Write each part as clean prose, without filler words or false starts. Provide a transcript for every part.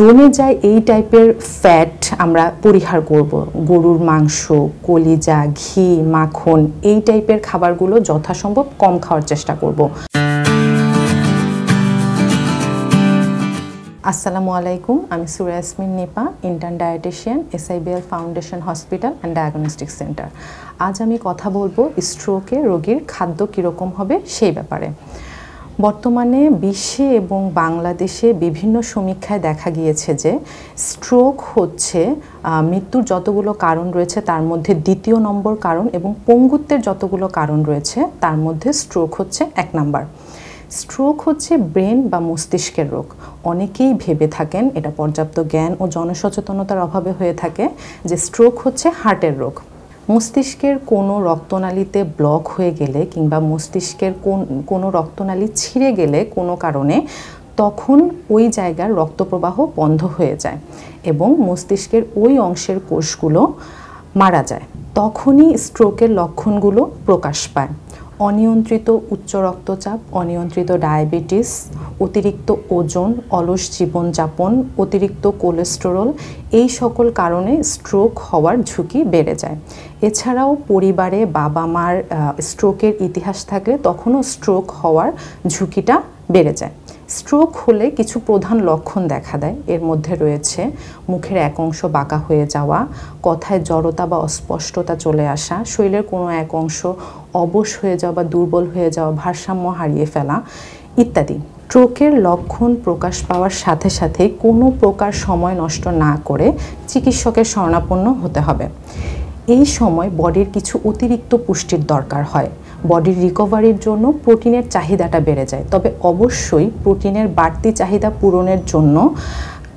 জমে যায় এই টাইপের ফ্যাট আমরা পরিহার করব। গরুর মাংস, কলিজা, ঘি, মাখন এই টাইপের খাবারগুলো যথাসম্ভব কম খাওয়ার চেষ্টা করব। আসসালামু আলাইকুম, আমি Sura Yasmin Nipa, intern dietitian, SIBL foundation hospital and diagnostic centre. আজ আমি কথা বলবো স্ট্রোকে রোগীর খাদ্য কীরকম হবে সেই ব্যাপারে। বর্তমানে বিশ্বে এবং বাংলাদেশে বিভিন্ন সমীক্ষায় দেখা গিয়েছে যে স্ট্রোক হচ্ছে মৃত্যুর যতগুলো কারণ রয়েছে তার মধ্যে দ্বিতীয় নম্বর কারণ, এবং পঙ্গুত্বের যতগুলো কারণ রয়েছে তার মধ্যে স্ট্রোক হচ্ছে 1 নাম্বার। স্ট্রোক হচ্ছে ব্রেন বা মস্তিষ্কের রোগ। অনেকেই ভেবে থাকেন, এটা পর্যাপ্ত জ্ঞান ও জনসচেতনতার অভাবে হয়ে থাকে, যে স্ট্রোক হচ্ছে হার্টের রোগ। মস্তিষ্কের কোনো রক্তনালীতে ব্লক হয়ে গেলে কিংবা মস্তিষ্কের কোনো রক্তনালী ছিঁড়ে গেলে কোনো কারণে, তখন ওই জায়গার রক্তপ্রবাহ বন্ধ হয়ে যায় এবং মস্তিষ্কের ওই অংশের কোষগুলো মারা যায়। তখনই স্ট্রোকের লক্ষণগুলো প্রকাশ পায়। অনিয়ন্ত্রিত উচ্চ রক্তচাপ, অনিয়ন্ত্রিত ডায়াবেটিস, অতিরিক্ত ওজন, অলস জীবনযাপন, অতিরিক্ত কোলেস্টেরল, এই সকল কারণে স্ট্রোক হওয়ার ঝুঁকি বেড়ে যায়। এছাড়াও পরিবারে বাবা মার স্ট্রোকের ইতিহাস থাকলে তখনও স্ট্রোক হওয়ার ঝুঁকিটা বেড়ে যায়। স্ট্রোক হলে কিছু প্রধান লক্ষণ দেখা দেয়। এর মধ্যে রয়েছে মুখের এক অংশ বাঁকা হয়ে যাওয়া, কথায় জড়তা বা অস্পষ্টতা চলে আসা, শরীরের কোনো এক অংশ অবশ হয়ে যাওয়া বা দুর্বল হয়ে যাওয়া, ভারসাম্য হারিয়ে ফেলা ইত্যাদি। স্ট্রোকের লক্ষণ প্রকাশ পাওয়ার সাথে সাথে কোনো প্রকার সময় নষ্ট না করে চিকিৎসকের শরণাপন্ন হতে হবে। এই সময় বডির কিছু অতিরিক্ত পুষ্টির দরকার হয়। বডির রিকভারির জন্য প্রোটিনের চাহিদাটা বেড়ে যায়, তবে অবশ্যই প্রোটিনের বাড়তি চাহিদা পূরণের জন্য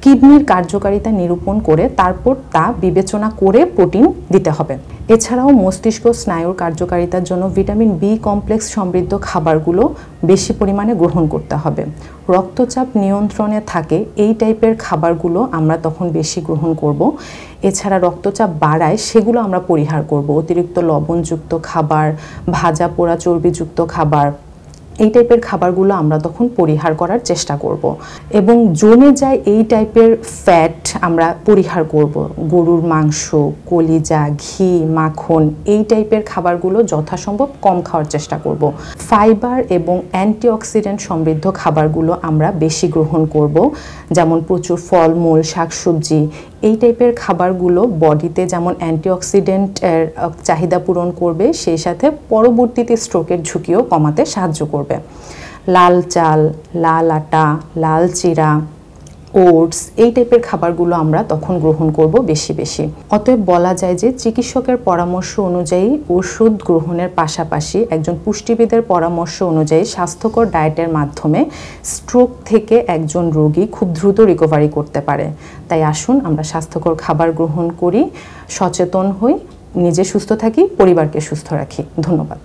কিডনির কার্যকারিতা নিরূপণ করে তারপর তা বিবেচনা করে প্রোটিন দিতে হবে। এছাড়াও মস্তিষ্ক স্নায়ুর কার্যকারিতার জন্য ভিটামিন বি কমপ্লেক্স সমৃদ্ধ খাবারগুলো বেশি পরিমাণে গ্রহণ করতে হবে। রক্তচাপ নিয়ন্ত্রণে থাকে এই টাইপের খাবারগুলো আমরা তখন বেশি গ্রহণ করব। এছাড়া রক্তচাপ বাড়ায় সেগুলো আমরা পরিহার করব। অতিরিক্ত লবণযুক্ত খাবার, ভাজা পোড়া চর্বিযুক্ত খাবার, এই টাইপের খাবারগুলো আমরা তখন পরিহার করার চেষ্টা করব। এবং জমে যায় এই টাইপের ফ্যাট আমরা পরিহার করব। গরুর মাংস, কলিজা, ঘি, মাখন এই টাইপের খাবারগুলো যথাসম্ভব কম খাওয়ার চেষ্টা করব। ফাইবার এবং অ্যান্টিঅক্সিডেন্ট সমৃদ্ধ খাবারগুলো আমরা বেশি গ্রহণ করব, যেমন প্রচুর ফলমূল, শাকসবজি। এই টাইপের খাবারগুলো বডিতে যেমন অ্যান্টিঅক্সিডেন্টের চাহিদা পূরণ করবে, সেই সাথে পরবর্তীতে স্ট্রোকের ঝুঁকিও কমাতে সাহায্য করবে। লাল চাল, লাল আটা, লাল চিরা, ওটস এই টাইপের খাবারগুলো আমরা তখন গ্রহণ করব বেশি বেশি। অতএব বলা যায় যে চিকিৎসকের পরামর্শ অনুযায়ী ওষুধ গ্রহণের পাশাপাশি একজন পুষ্টিবিদের পরামর্শ অনুযায়ী স্বাস্থ্যকর ডায়েটের মাধ্যমে স্ট্রোক থেকে একজন রোগী খুব দ্রুত রিকভারি করতে পারে। তাই আসুন আমরা স্বাস্থ্যকর খাবার গ্রহণ করি, সচেতন হই, নিজে সুস্থ থাকি, পরিবারকে সুস্থ রাখি। ধন্যবাদ।